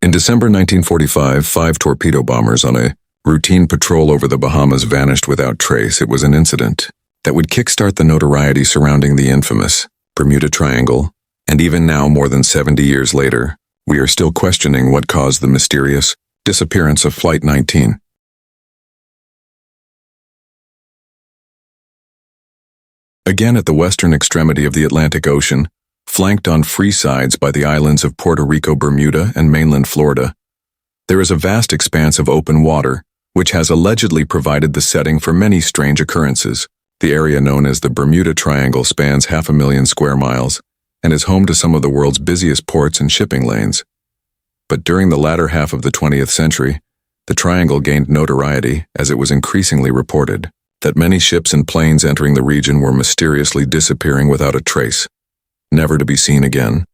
In December 1945, 5 torpedo bombers on a routine patrol over the Bahamas vanished without trace. It was an incident that would kickstart the notoriety surrounding the infamous Bermuda Triangle, and even now, more than 70 years later, we are still questioning what caused the mysterious disappearance of Flight 19. Again at the western extremity of the Atlantic Ocean, flanked on three sides by the islands of Puerto Rico, Bermuda, and mainland Florida, there is a vast expanse of open water, which has allegedly provided the setting for many strange occurrences. The area known as the Bermuda Triangle spans 500,000 square miles and is home to some of the world's busiest ports and shipping lanes. But during the latter half of the 20th century, the triangle gained notoriety as it was increasingly reported that many ships and planes entering the region were mysteriously disappearing without a trace, never to be seen again.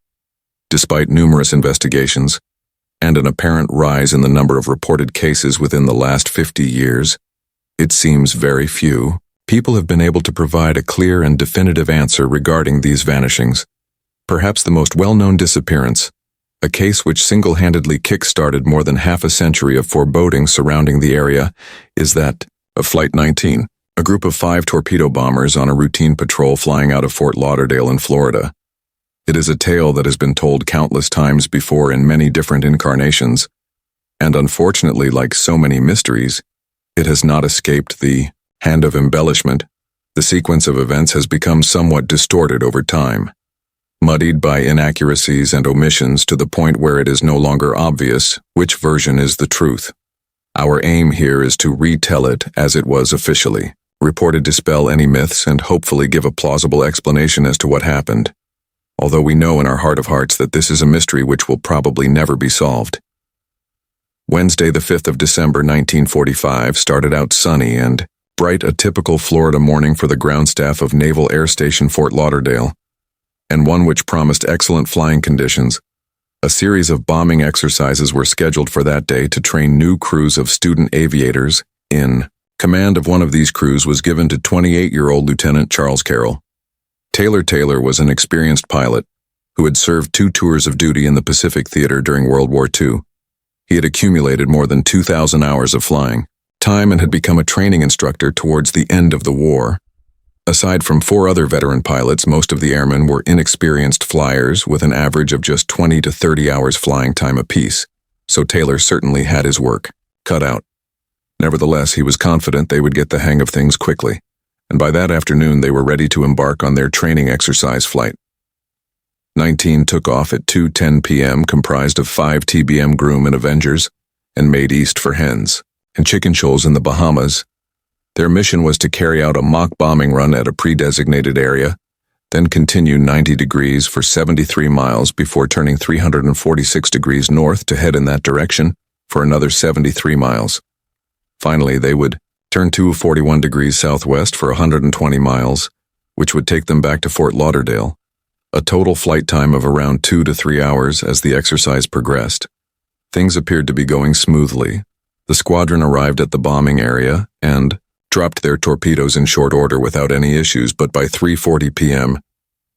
Despite numerous investigations and an apparent rise in the number of reported cases within the last 50 years, it seems very few people have been able to provide a clear and definitive answer regarding these vanishings. Perhaps the most well-known disappearance, a case which single-handedly kick-started more than half a century of foreboding surrounding the area, is that of Flight 19, a group of 5 torpedo bombers on a routine patrol flying out of Fort Lauderdale in Florida. It is a tale that has been told countless times before in many different incarnations, and unfortunately, like so many mysteries, it has not escaped the hand of embellishment. The sequence of events has become somewhat distorted over time, muddied by inaccuracies and omissions to the point where it is no longer obvious which version is the truth. Our aim here is to retell it as it was officially, report to dispel any myths and hopefully give a plausible explanation as to what happened, although we know in our heart of hearts that this is a mystery which will probably never be solved. Wednesday, the 5th of December 1945 started out sunny and bright, a typical Florida morning for the ground staff of Naval Air Station Fort Lauderdale, and one which promised excellent flying conditions. A series of bombing exercises were scheduled for that day to train new crews of student aviators in. Command of one of these crews was given to 28-year-old Lieutenant Charles Carroll. Taylor was an experienced pilot who had served 2 tours of duty in the Pacific Theater during World War II. He had accumulated more than 2,000 hours of flying time and had become a training instructor towards the end of the war. Aside from 4 other veteran pilots, most of the airmen were inexperienced flyers with an average of just 20 to 30 hours flying time apiece, so Taylor certainly had his work cut out. Nevertheless, he was confident they would get the hang of things quickly, and by that afternoon they were ready to embark on their training exercise flight. 19 took off at 2:10 p.m., comprised of 5 TBM Groom and Avengers, and made east for Hens and Chicken Shoals in the Bahamas. Their mission was to carry out a mock bombing run at a pre-designated area, then continue 90 degrees for 73 miles before turning 346 degrees north to head in that direction for another 73 miles. Finally, they would turn 241 degrees southwest for 120 miles, which would take them back to Fort Lauderdale, a total flight time of around 2 to 3 hours as the exercise progressed. Things appeared to be going smoothly. The squadron arrived at the bombing area and dropped their torpedoes in short order without any issues, but by 3:40 p.m.,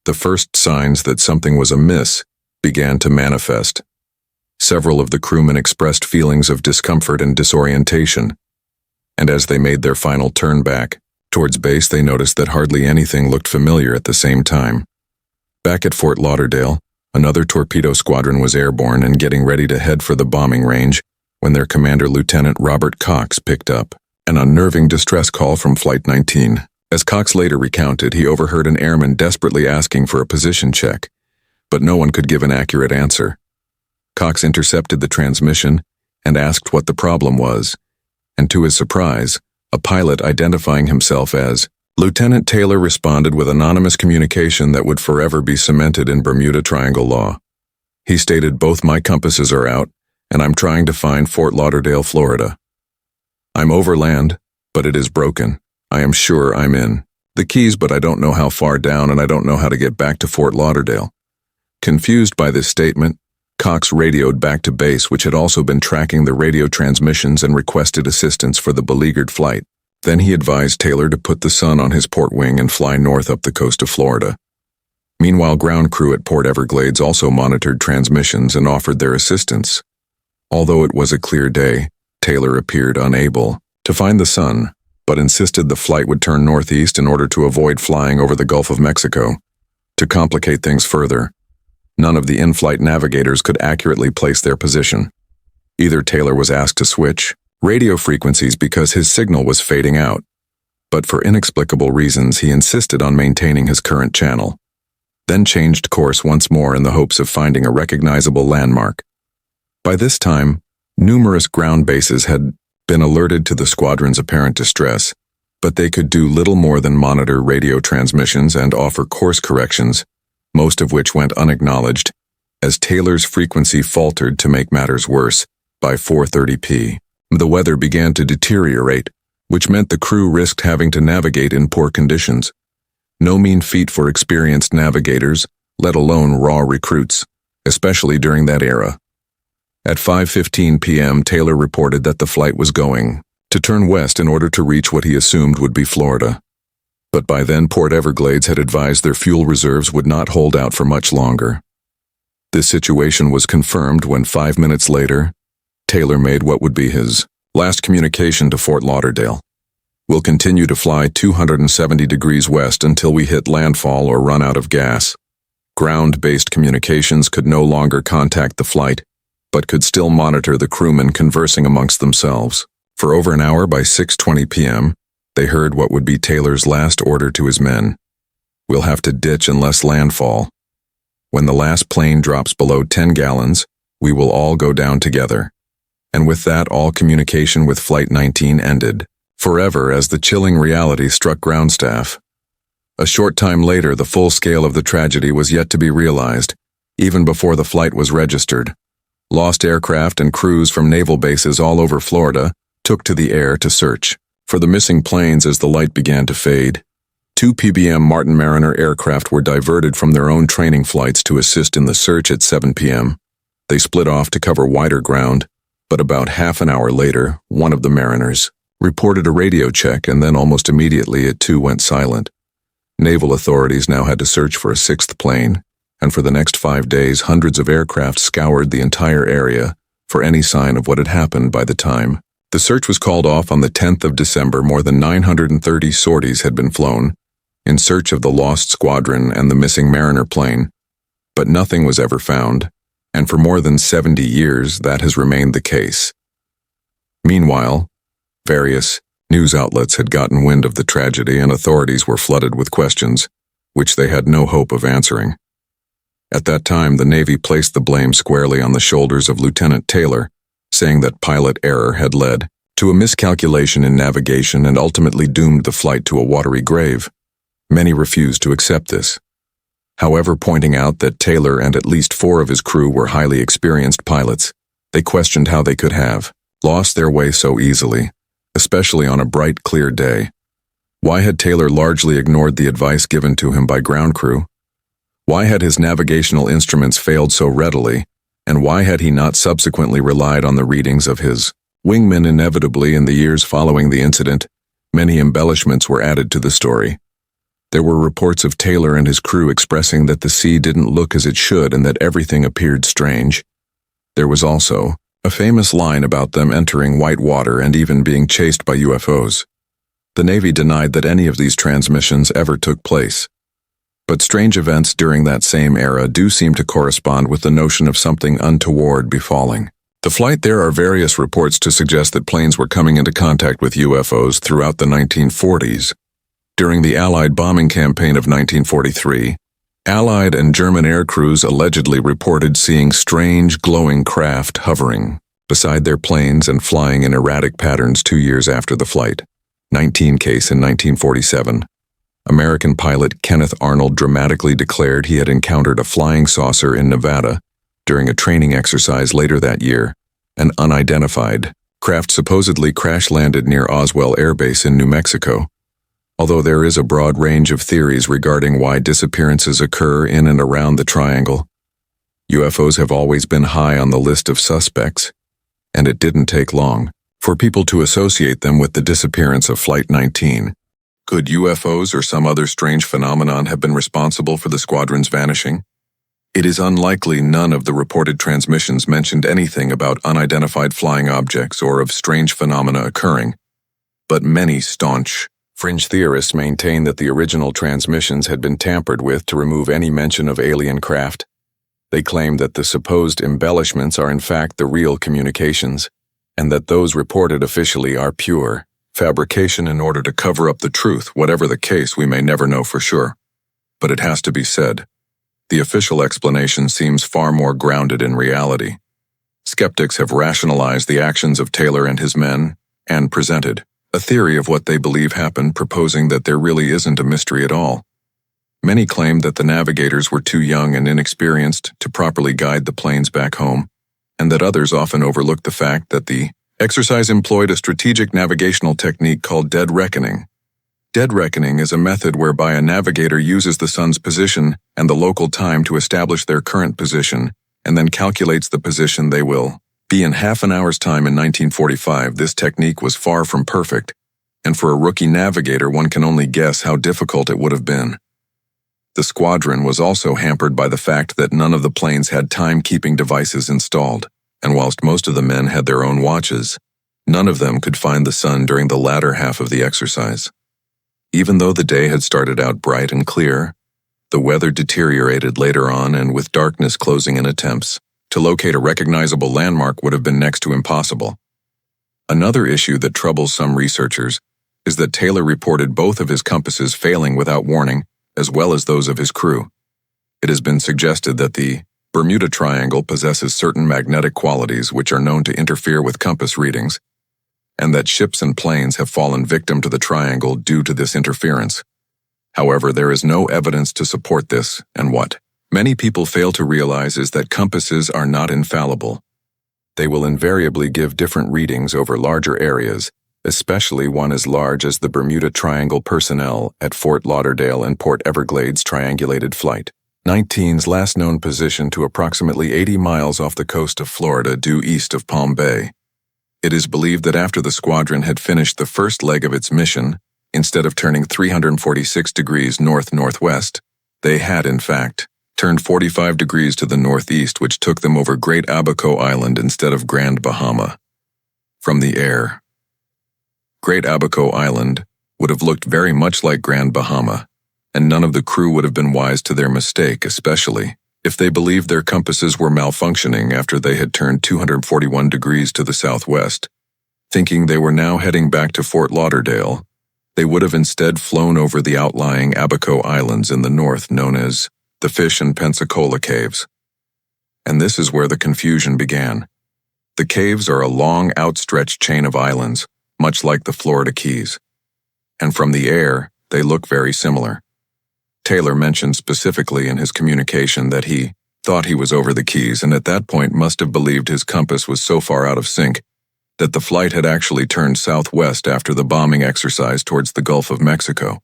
the first signs that something was amiss began to manifest. Several of the crewmen expressed feelings of discomfort and disorientation, and as they made their final turn back towards base, they noticed that hardly anything looked familiar at the same time. Back at Fort Lauderdale, another torpedo squadron was airborne and getting ready to head for the bombing range when their commander, Lieutenant Robert Cox, picked up an unnerving distress call from Flight 19. As Cox later recounted, he overheard an airman desperately asking for a position check, but no one could give an accurate answer. Cox intercepted the transmission and asked what the problem was, and to his surprise, a pilot identifying himself as Lieutenant Taylor responded with anonymous communication that would forever be cemented in Bermuda Triangle law. He stated, "Both my compasses are out, and I'm trying to find Fort Lauderdale, Florida. I'm overland, but it is broken. I am sure I'm in the Keys, but I don't know how far down, and I don't know how to get back to Fort Lauderdale." Confused by this statement, Cox radioed back to base, which had also been tracking the radio transmissions, and requested assistance for the beleaguered flight. Then he advised Taylor to put the sun on his port wing and fly north up the coast of Florida. Meanwhile, ground crew at Port Everglades also monitored transmissions and offered their assistance. Although it was a clear day, Taylor appeared unable to find the sun, but insisted the flight would turn northeast in order to avoid flying over the Gulf of Mexico. To complicate things further, none of the in-flight navigators could accurately place their position. Either Taylor was asked to switch radio frequencies because his signal was fading out, but for inexplicable reasons he insisted on maintaining his current channel, then changed course once more in the hopes of finding a recognizable landmark. By this time, numerous ground bases had been alerted to the squadron's apparent distress, but they could do little more than monitor radio transmissions and offer course corrections, most of which went unacknowledged, as Taylor's frequency faltered. To make matters worse, by 4:30 p.m., the weather began to deteriorate, which meant the crew risked having to navigate in poor conditions. No mean feat for experienced navigators, let alone raw recruits, especially during that era. At 5:15 p.m., Taylor reported that the flight was going to turn west in order to reach what he assumed would be Florida. But by then, Port Everglades had advised their fuel reserves would not hold out for much longer. This situation was confirmed when 5 minutes later, Taylor made what would be his last communication to Fort Lauderdale. "We'll continue to fly 270 degrees west until we hit landfall or run out of gas." Ground-based communications could no longer contact the flight, but could still monitor the crewmen conversing amongst themselves. For over an hour, by 6:20 p.m., they heard what would be Taylor's last order to his men. "We'll have to ditch unless landfall. When the last plane drops below 10 gallons, we will all go down together." And with that, all communication with Flight 19 ended forever as the chilling reality struck ground staff. A short time later, the full scale of the tragedy was yet to be realized, even before the flight was registered. Lost aircraft and crews from naval bases all over Florida took to the air to search for the missing planes as the light began to fade. 2 PBM Martin Mariner aircraft were diverted from their own training flights to assist in the search at 7 p.m. They split off to cover wider ground, but about half an hour later, one of the Mariners reported a radio check, and then almost immediately it too went silent. Naval authorities now had to search for a sixth plane, and for the next 5 days, hundreds of aircraft scoured the entire area for any sign of what had happened. By the time the search was called off on the 10th of December, more than 930 sorties had been flown in search of the lost squadron and the missing Mariner plane, but nothing was ever found, and for more than 70 years that has remained the case. Meanwhile, various news outlets had gotten wind of the tragedy, and authorities were flooded with questions, which they had no hope of answering. At that time, the Navy placed the blame squarely on the shoulders of Lieutenant Taylor, saying that pilot error had led to a miscalculation in navigation and ultimately doomed the flight to a watery grave. Many refused to accept this. However, pointing out that Taylor and at least 4 of his crew were highly experienced pilots, they questioned how they could have lost their way so easily, especially on a bright, clear day. Why had Taylor largely ignored the advice given to him by ground crew? Why had his navigational instruments failed so readily, and why had he not subsequently relied on the readings of his wingmen? Inevitably, in the years following the incident, many embellishments were added to the story. There were reports of Taylor and his crew expressing that the sea didn't look as it should and that everything appeared strange. There was also a famous line about them entering white water and even being chased by UFOs. The Navy denied that any of these transmissions ever took place. But strange events during that same era do seem to correspond with the notion of something untoward befalling the flight. There are various reports to suggest that planes were coming into contact with UFOs throughout the 1940s. During the Allied bombing campaign of 1943, Allied and German air crews allegedly reported seeing strange glowing craft hovering beside their planes and flying in erratic patterns 2 years after the flight. 19 case in 1947. American pilot Kenneth Arnold dramatically declared he had encountered a flying saucer in Nevada during a training exercise later that year. An unidentified craft supposedly crash-landed near Oswell Air Base in New Mexico. Although there is a broad range of theories regarding why disappearances occur in and around the triangle, UFOs have always been high on the list of suspects, and it didn't take long for people to associate them with the disappearance of Flight 19. Could UFOs or some other strange phenomenon have been responsible for the squadron's vanishing? It is unlikely none of the reported transmissions mentioned anything about unidentified flying objects or of strange phenomena occurring, but many staunch fringe theorists maintain that the original transmissions had been tampered with to remove any mention of alien craft. They claim that the supposed embellishments are in fact the real communications, and that those reported officially are pure fabrication in order to cover up the truth. Whatever the case, we may never know for sure. But it has to be said, the official explanation seems far more grounded in reality. Skeptics have rationalized the actions of Taylor and his men and presented a theory of what they believe happened, proposing that there really isn't a mystery at all. Many claim that the navigators were too young and inexperienced to properly guide the planes back home, and that others often overlook the fact that the exercise employed a strategic navigational technique called dead reckoning. Dead reckoning is a method whereby a navigator uses the sun's position and the local time to establish their current position, and then calculates the position they will be in half an hour's time. In 1945, this technique was far from perfect, and for a rookie navigator, one can only guess how difficult it would have been. The squadron was also hampered by the fact that none of the planes had time-keeping devices installed, and whilst most of the men had their own watches, none of them could find the sun during the latter half of the exercise. Even though the day had started out bright and clear, the weather deteriorated later on, and with darkness closing in, attempts to locate a recognizable landmark would have been next to impossible. Another issue that troubles some researchers is that Taylor reported both of his compasses failing without warning, as well as those of his crew. It has been suggested that the Bermuda Triangle possesses certain magnetic qualities which are known to interfere with compass readings, and that ships and planes have fallen victim to the triangle due to this interference. However, there is no evidence to support this, and what many people fail to realize is that compasses are not infallible. They will invariably give different readings over larger areas, especially one as large as the Bermuda Triangle personnel at Fort Lauderdale and Port Everglades triangulated Flight 19's last known position to approximately 80 miles off the coast of Florida due east of Palm Bay. It is believed that after the squadron had finished the first leg of its mission, instead of turning 346 degrees north-northwest, they had, in fact, turned 45 degrees to the northeast, which took them over Great Abaco Island instead of Grand Bahama. From the air, Great Abaco Island would have looked very much like Grand Bahama, and none of the crew would have been wise to their mistake, especially if they believed their compasses were malfunctioning after they had turned 241 degrees to the southwest. Thinking they were now heading back to Fort Lauderdale, they would have instead flown over the outlying Abaco Islands in the north known as the Fish and Pensacola Caves. And this is where the confusion began. The caves are a long, outstretched chain of islands, much like the Florida Keys. And from the air, they look very similar. Taylor mentioned specifically in his communication that he thought he was over the Keys, and at that point must have believed his compass was so far out of sync that the flight had actually turned southwest after the bombing exercise towards the Gulf of Mexico.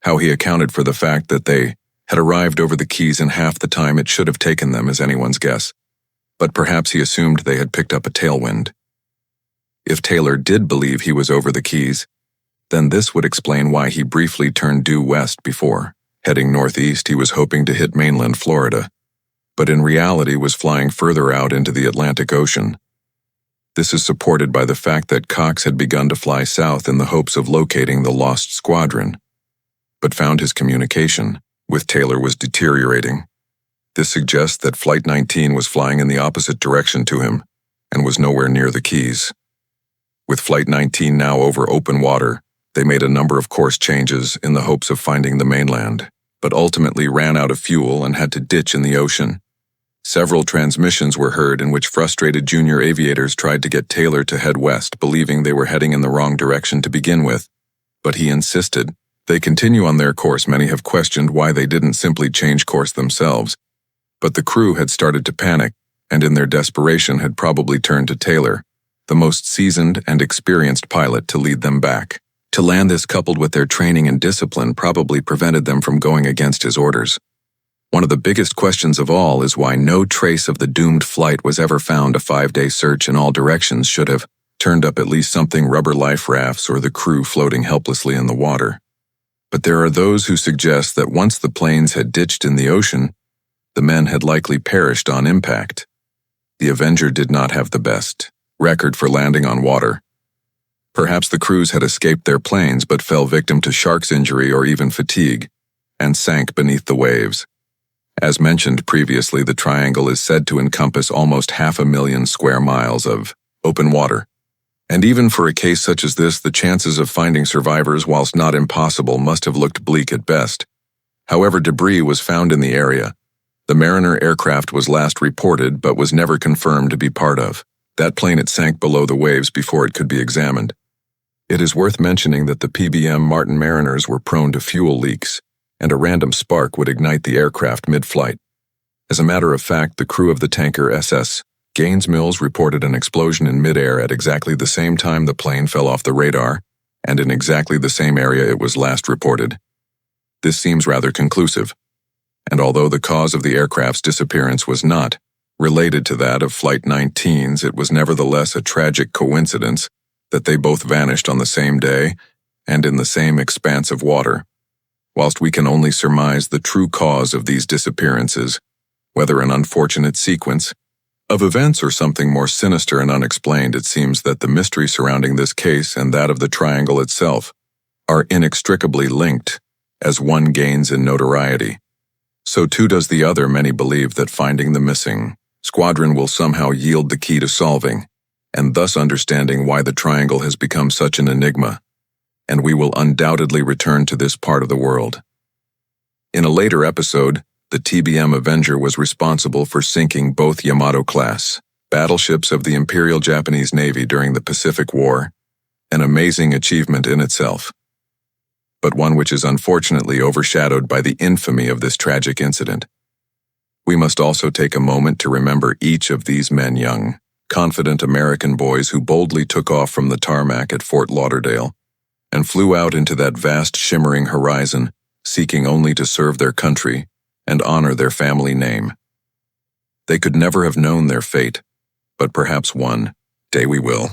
How he accounted for the fact that they had arrived over the Keys in half the time it should have taken them is anyone's guess, but perhaps he assumed they had picked up a tailwind. If Taylor did believe he was over the Keys, then this would explain why he briefly turned due west before. Heading northeast, he was hoping to hit mainland Florida, but in reality was flying further out into the Atlantic Ocean. This is supported by the fact that Cox had begun to fly south in the hopes of locating the lost squadron, but found his communication with Taylor was deteriorating. This suggests that Flight 19 was flying in the opposite direction to him and was nowhere near the Keys. With Flight 19 now over open water, they made a number of course changes in the hopes of finding the mainland, but ultimately ran out of fuel and had to ditch in the ocean. Several transmissions were heard in which frustrated junior aviators tried to get Taylor to head west, believing they were heading in the wrong direction to begin with, but he insisted they continue on their course. Many have questioned why they didn't simply change course themselves, but the crew had started to panic, and in their desperation had probably turned to Taylor, the most seasoned and experienced pilot, to lead them back. To land, this coupled with their training and discipline probably prevented them from going against his orders. One of the biggest questions of all is why no trace of the doomed flight was ever found. A 5-day search in all directions should have turned up at least something: rubber life rafts or the crew floating helplessly in the water. But there are those who suggest that once the planes had ditched in the ocean, The men had likely perished on impact. The Avenger did not have the best record for landing on water. Perhaps the crews had escaped their planes but fell victim to shark's injury or even fatigue, and sank beneath the waves. As mentioned previously, the triangle is said to encompass almost 500,000 square miles of open water. And even for a case such as this, the chances of finding survivors, whilst not impossible, must have looked bleak at best. However, debris was found in the area. The Mariner aircraft was last reported but was never confirmed to be part of that plane. It sank below the waves before it could be examined. It is worth mentioning that the PBM Martin Mariners were prone to fuel leaks, and a random spark would ignite the aircraft mid-flight. As a matter of fact, the crew of the tanker SS Gaines Mills reported an explosion in midair at exactly the same time the plane fell off the radar, and in exactly the same area it was last reported. This seems rather conclusive, and although the cause of the aircraft's disappearance was not related to that of Flight 19's, it was nevertheless a tragic coincidence that they both vanished on the same day and in the same expanse of water. Whilst we can only surmise the true cause of these disappearances, whether an unfortunate sequence of events or something more sinister and unexplained, it seems that the mystery surrounding this case and that of the triangle itself are inextricably linked. As one gains in notoriety, so too does the other. Many believe that finding the missing squadron will somehow yield the key to solving, and thus understanding why the triangle has become such an enigma, and we will undoubtedly return to this part of the world. In a later episode, the TBM Avenger was responsible for sinking both Yamato-class battleships of the Imperial Japanese Navy during the Pacific War, an amazing achievement in itself, but one which is unfortunately overshadowed by the infamy of this tragic incident. We must also take a moment to remember each of these men, young, confident American boys who boldly took off from the tarmac at Fort Lauderdale and flew out into that vast shimmering horizon, seeking only to serve their country and honor their family name. They could never have known their fate, but perhaps one day we will.